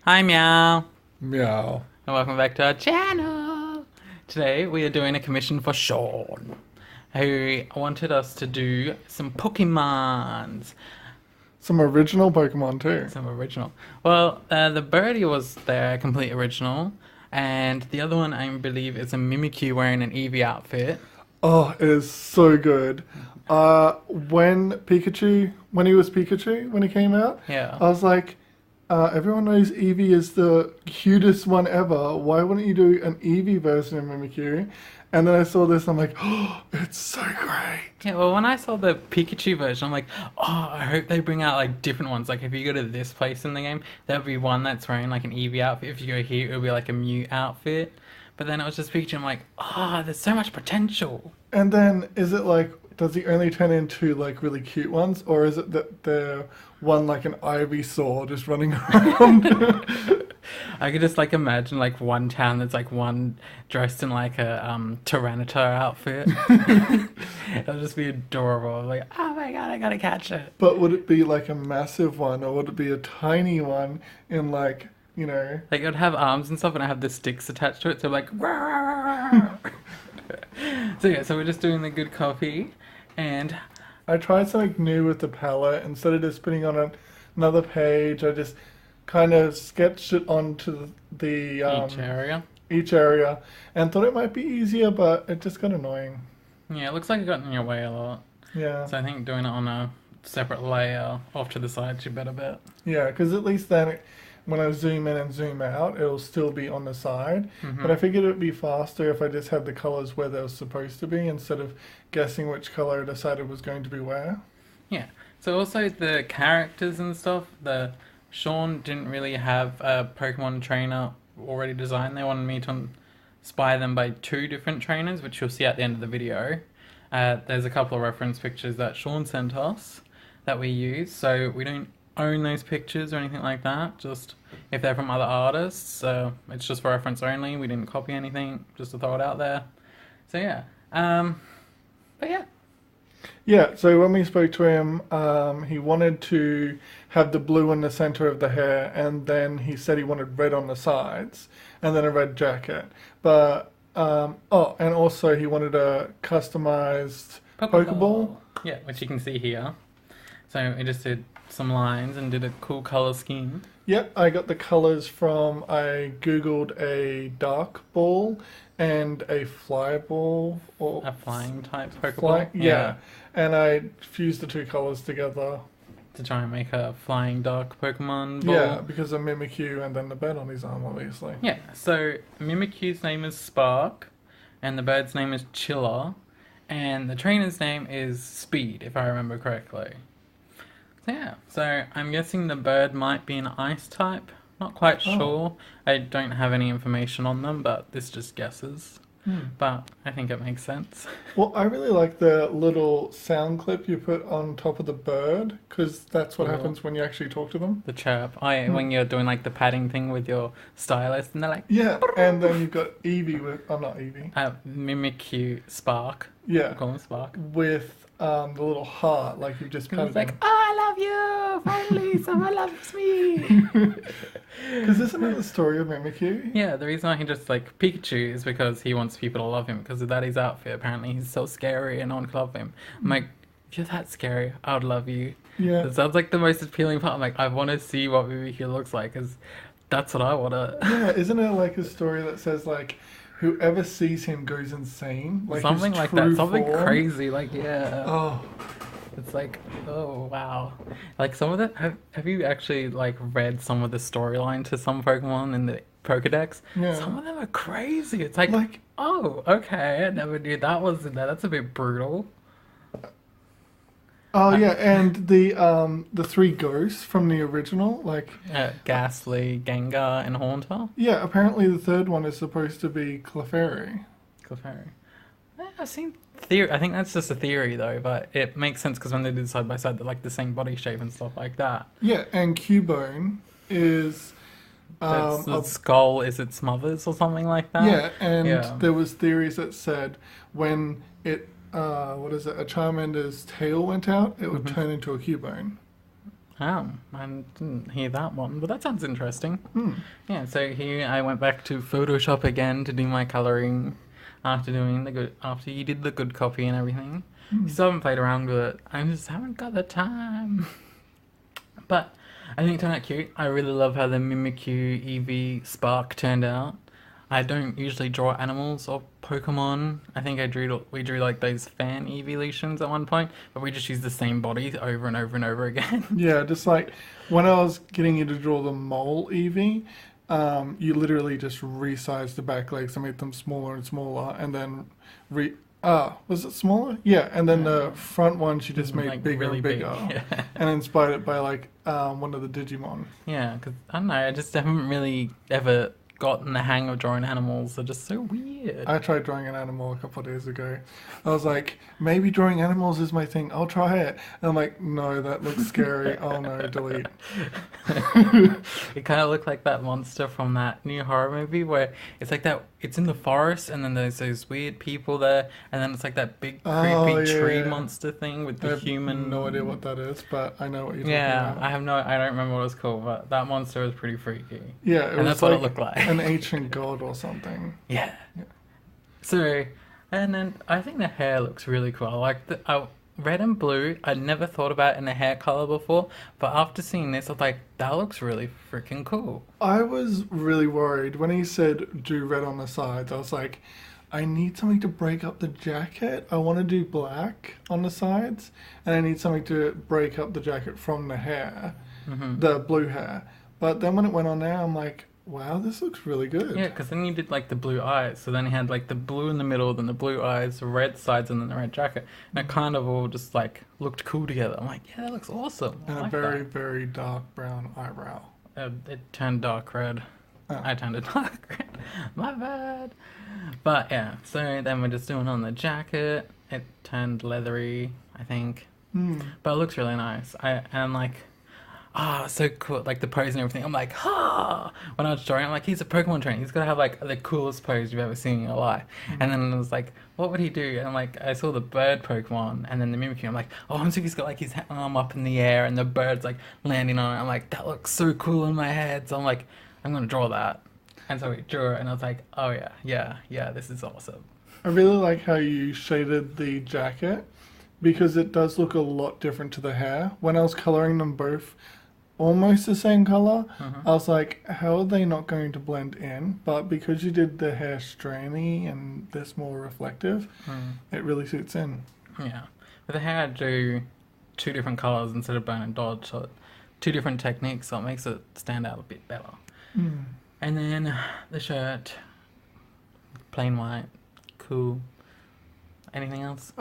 Hi, Meow, Meow. and welcome back to our channel. Today we are doing a commission for Sean, who wanted us to do some Pokemons, Some original Pokemon too. some original. Well, the birdie was their complete original, and the other one I believe is a Mimikyu wearing an Eevee outfit. Oh, it is so good. When he was Pikachu, when he came out, Yeah. I was like, everyone knows Eevee is the cutest one ever. Why wouldn't you do an Eevee version of Mimikyu? And then I saw this, I'm like, oh, it's so great. Yeah, well, when I saw the Pikachu version, I'm like, oh, I hope they bring out like different ones. Like, if you go to this place in the game, there'll be one that's wearing like an Eevee outfit. If you go here, it'll be like a Mew outfit. But then it was just Pikachu. I'm like, oh, there's so much potential. And then is it like, does he only turn into like really cute ones, or is it that they're one like an Ivysaur just running around? I could just like imagine like one town that's like one dressed in like a Tyranitar outfit. It'll just be adorable. I'm like, oh my god, I gotta catch it. But would it be like a massive one, or would it be a tiny one in like, Like, it would have arms and stuff, and I have the sticks attached to it, so like, so yeah, so we're just doing the good coffee, and I tried something new with the palette. Instead of just putting on another page, I just kind of sketched it onto each area. each area and thought it might be easier, but it just got annoying. Yeah, it looks like it got in your way a lot. Yeah. So I think doing it on a separate layer off to the side should be better bet. Yeah, because at least then when I zoom in and zoom out, it'll still be on the side. Hmm. But I figured it would be faster if I just had the colors where they were supposed to be instead of guessing which color I decided was going to be where. Yeah. So also the characters and stuff, the Sean didn't really have a Pokemon trainer already designed. They wanted me to inspire them by two different trainers, which you'll see at the end of the video. There's a couple of reference pictures that Sean sent us that we use, so we don't own those pictures or anything like that. Just if they're from other artists, so it's just for reference only. We didn't copy anything, just to throw it out there. So yeah, but yeah, Yeah, so when we spoke to him, he wanted to have the blue in the center of the hair, and then he said he wanted red on the sides, and then a red jacket. But, and also he wanted a customized Pokeball. Yeah, which you can see here. So we just did some lines and did a cool color scheme. Yep, I got the colors from, I googled a dark ball and a fly ball, or A flying type Pokeball. fly, yeah, and I fused the two colors together. To try and make a flying dark Pokemon ball. Yeah, because of Mimikyu and then the bird on his arm, obviously. Yeah, so Mimikyu's name is Spark, and the bird's name is Chiller, and the trainer's name is Speed, if I remember correctly. So yeah, so I'm guessing the bird might be an ice type. Not quite Oh. sure. I don't have any information on them, but this just guesses. Hmm. But I think it makes sense. Well, I really like the little sound clip you put on top of the bird, because that's what Cool. happens when you actually talk to them. The chirp. When you're doing like the padding thing with your stylist, and they're like, Yeah, and then you've got Eevee with, oh, not Eevee. Mimikyu Spark. Yeah, Call him Spark. with the little heart, like you've just And patted it's like, him. oh, I love you! Finally, someone loves me! Because isn't that the story of Mimikyu? Yeah, the reason why he just like Pikachu is because he wants people to love him because of that his outfit. Apparently, he's so scary and no one can love him. I'm like, if you're that scary, I would love you. Yeah. That sounds like the most appealing part. I'm like, I want to see what Mimikyu looks like because that's what I want to. Yeah, isn't it like a story that says like whoever sees him goes insane? Like Something his like true that. Something form? crazy. Like, yeah. Oh, It's like, oh wow. Like some of the have you actually like read some of the storyline to some Pokemon in the Pokedex? Yeah. Some of them are crazy. It's like, Like- oh, okay, I never knew that was in there. That's a bit brutal. oh yeah, and the three ghosts from the original, like Ghastly, Gengar, and Haunter. yeah, apparently the third one is supposed to be Clefairy. Clefairy. I've seen theory. I think that's just a theory though, but it makes sense because when they did side by side, they're like the same body shape and stuff like that. Yeah, and Cubone is That's the skull is its mother's or something like that. yeah, and Yeah. there was theories that said when it what is it, a Charmander's tail went out, it would turn into a Cubone. Oh, I didn't hear that one, but that sounds interesting. Hmm. Yeah, so here I went back to Photoshop again to do my coloring after you did the good copy and everything. Still haven't played around with it. I just haven't got the time. But I think it turned out cute. I really love how the Mimikyu Eevee Spark turned out. I don't usually draw animals or Pokemon. I think we drew like those fan evolutions at one point, but we just used the same bodies over and over and over again. Yeah, just like when I was getting you to draw the mole Eevee, you literally just resized the back legs and made them smaller and smaller, and then was it smaller? Yeah, and then the front ones you just made Like, bigger really and big, bigger, yeah. and inspired it by like one of the Digimon. Yeah, because I don't know, I just haven't really ever gotten the hang of drawing animals. They're just so weird. I tried drawing an animal a couple of days ago. I was like, maybe drawing animals is my thing. I'll try it. And I'm like, no, that looks scary. Oh no, delete. It kind of looked like that monster from that new horror movie where it's like that. It's in the forest, and then there's those weird people there, and then it's like that big creepy tree monster thing with I the have human. no idea what that is, but I know what you're talking Yeah, about. I don't remember what it's called, but that monster was pretty freaky. Yeah, it And was that's what it like looked like. an ancient god or something. Yeah. Yeah. So, and then I think the hair looks really cool. I like the red and blue. I never thought about in a hair color before, but after seeing this, I was like, that looks really freaking cool. I was really worried when he said do red on the sides. I was like, I need something to break up the jacket. I want to do black on the sides, and I need something to break up the jacket from the hair, the blue hair. But then when it went on there, I'm like, wow, this looks really good. Yeah, because then you did like the blue eyes. So then you had like the blue in the middle, then the blue eyes, the red sides, and then the red jacket. And it kind of all just like looked cool together. I'm like, yeah, that looks awesome. I And a like very, that. very dark brown eyebrow. It turned dark red. Oh. I turned it dark red. My bad. But yeah, so then we're just doing on the jacket. It turned leathery, I think. But it looks really nice. And like, so cool. Like the pose and everything. I'm like, when I was drawing, I'm like, he's a Pokemon trainer. He's got to have like the coolest pose you've ever seen in your life. And then I was like, what would he do? And I'm like, I saw the bird Pokemon and then the Mimikyu. I'm like, oh, I'm so he's got like his arm up in the air and the bird's like landing on it. I'm like, that looks so cool in my head. So I'm like, I'm going to draw that. And so we drew it and I was like, oh yeah, this is awesome. I really like how you shaded the jacket because it does look a lot different to the hair. When I was coloring them both almost the same color, I was like, how are they not going to blend in? But because you did the hair strainy and this more reflective, it really suits in. Yeah. With the hair, I do 2 different colors instead of burn and dodge. So 2 different techniques, so it makes it stand out a bit better. And then the shirt, plain white, cool. Anything else?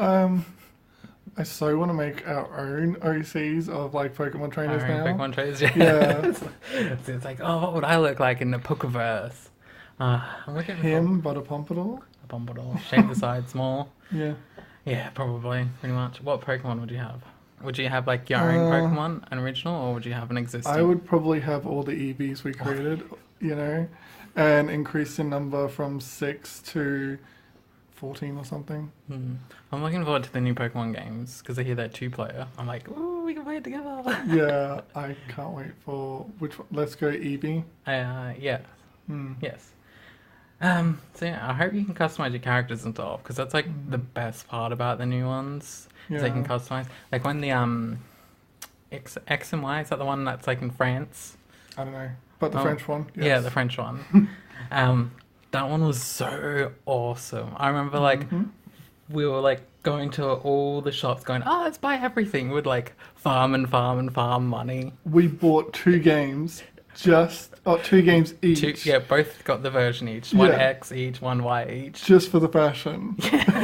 I so want to make our own OCs of like Pokemon trainers now. Pokemon trainers, yeah. Yeah. It's like, oh, what would I look like in the Pokeverse? I'm looking for Him, but a Pompadour. a Pompadour. Shape the side small. Yeah. Yeah, probably, pretty much. What Pokemon would you have? Would you have like your own Pokemon, an original, or would you have an existing? I would probably have all the EVs we created, and increase the number from 6 to 14 or something. I'm looking forward to the new Pokemon games because I hear that 2-player. I'm like, ooh, we can play it together. Yeah, I can't wait for which one. Let's go Eevee. Yeah. Yes. So yeah, I hope you can customize your characters and stuff because that's like the best part about the new ones. Is they can customize. Like when the X and Y, is that the one that's like in France? I don't know, but the French one. Yes. Yeah, the French one. That one was so awesome. I remember like we were like going to all the shops going, oh, let's buy everything. We'd like farm money. We bought 2 games, 2 games each. Both got the version each. One Yeah. X each, one Y each. Just for the fashion.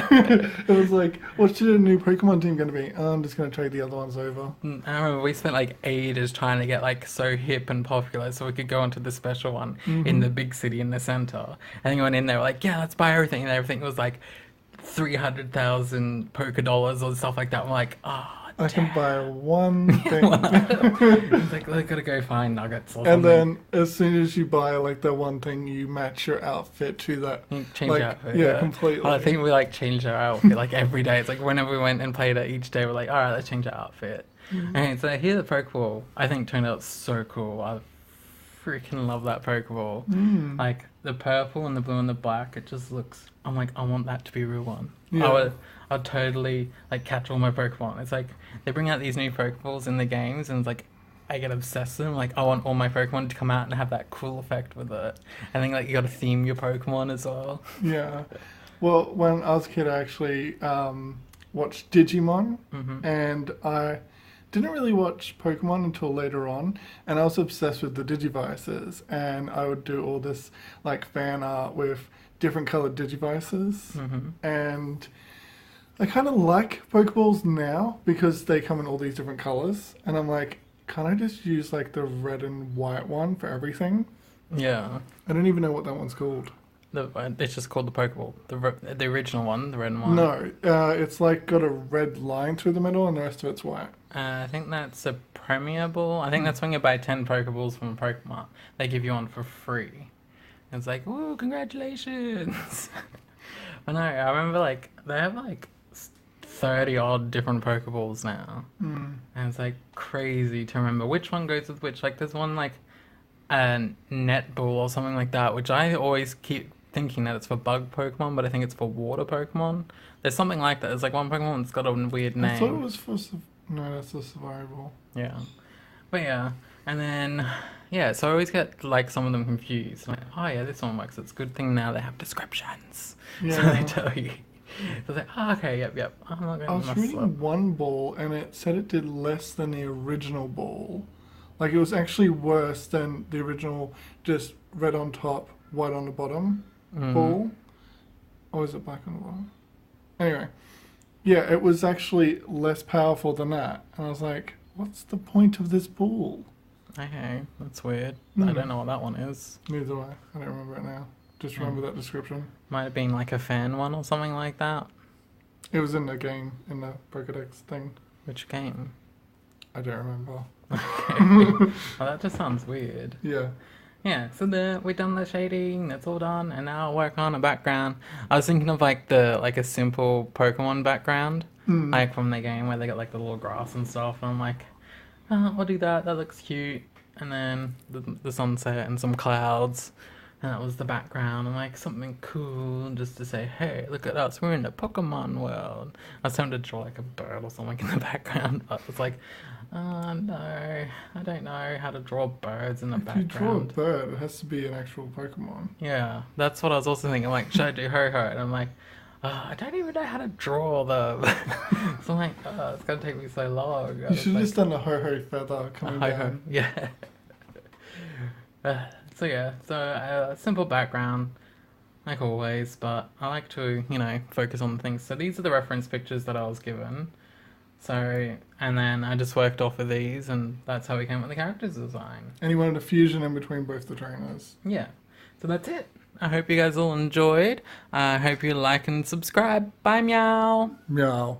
It was like, what's your new Pokemon team going to be? I'm just going to trade the other ones over. I remember we spent like ages trying to get like so hip and popular so we could go into the special one in the big city in the center. And then we went in there, like, yeah, let's buy everything. And everything was like 300,000 Poké dollars or stuff like that. I'm like, I can buy one thing. it's like, we gotta go find nuggets or And something. then as soon as you buy like the one thing, you match your outfit to that. You change like, your outfit. yeah, completely. Well, I think we like changed our outfit like every day. It's like whenever we went and played it each day, we're like, all right, let's change our outfit. And so here the Pokeball, I think turned out so cool. I freaking love that Pokeball. Mm. Like the purple and the blue and the black, it just looks. I'm like, I want that to be a real one. Yeah. I'd totally like catch all my Pokemon. It's like they bring out these new Pokeballs in the games, and it's like I get obsessed with them. Like I want all my Pokemon to come out and have that cool effect with it. I think like you got to theme your Pokemon as well. Yeah. Well, when I was a kid, I actually watched Digimon, and I didn't really watch Pokemon until later on, and I was obsessed with the Digivices, and I would do all this like fan art with different colored Digivices, and I kind of like Pokeballs now because they come in all these different colors, and I'm like, can't I just use like the red and white one for everything? Yeah. I don't even know what that one's called. It's just called the Pokeball. The original one, the red and white. No, it's like got a red line through the middle, and the rest of it's white. I think that's a Premier Ball. I think that's when you buy 10 Pokeballs from Pokemon. They give you one for free. It's like, woo, congratulations! But no, I remember like they have like 30 odd different Pokeballs now. And it's like crazy to remember which one goes with which. Like there's one like a netball or something like that, which I always keep thinking that it's for bug Pokemon, but I think it's for water Pokemon. There's something like that. There's like one Pokemon that's got a weird name. I thought it was for... No, that's a survival. Yeah. But yeah. And then, yeah, so I always get like some of them confused. Like, oh yeah, this one works. It's a good thing now they have descriptions. Yeah. So they tell you. So it's like, oh, okay, yep. I'm not going to I was mess reading up. one ball, and it said it did less than the original ball. Like, it was actually worse than the original, just red on top, white on the bottom ball. Or is it black on the bottom? Anyway. Yeah, it was actually less powerful than that. And I was like, what's the point of this ball? Okay, that's weird. I don't know what that one is. Neither do I. I don't remember it now. Just remember that description. Might have been like a fan one or something like that. It was in the game, in the Pokedex thing. Which game? I don't remember. Okay. Well, that just sounds weird. Yeah. Yeah, so we've done the shading, that's all done, and now I'll work on a background. I was thinking of like a simple Pokemon background, like from the game where they got like the little grass and stuff, and I'm like, oh, I'll do that, that looks cute. And then the sunset and some clouds, and that was the background, and like something cool just to say, hey, look at us, we're in the Pokemon world. I was trying to draw like a bird or something in the background, but it's like, oh no, I don't know how to draw birds in the background. If you draw a bird, it has to be an actual Pokemon. Yeah, that's what I was also thinking. Like, should I do Ho-Ho? And I'm like, I don't even know how to draw them. So I'm like, it's going to take me so long. You should have just done a Ho-Ho feather coming down. Yeah. So a simple background, like always, but I like to, focus on things. So these are the reference pictures that I was given. So, and then I just worked off of these, and that's how we came up with the characters design. And you wanted a fusion in between both the trainers. Yeah. So that's it. I hope you guys all enjoyed. I hope you like and subscribe. Bye, meow. Meow.